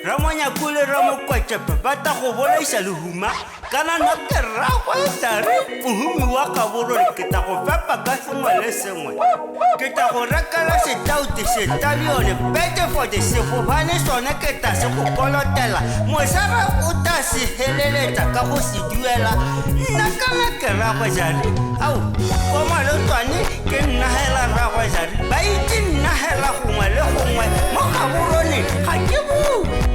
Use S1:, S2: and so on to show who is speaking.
S1: Ramonya kule ramo kwacha bata go bolaisa lehuma kana na ke ragwe tare uhumi wa ka boro ke ta go fepa ka sengwe le sengwe ke ta go rekala setauti se talione bete for the sefobane sone ke ta se go kolotela mosara o ta se heleletsa ka go se duela nna kana ke ragwe jare au koma lo tswane ke nna hela ragwe jare ba itse nna hela gongwe le gongwe mo ka borone ga ke bu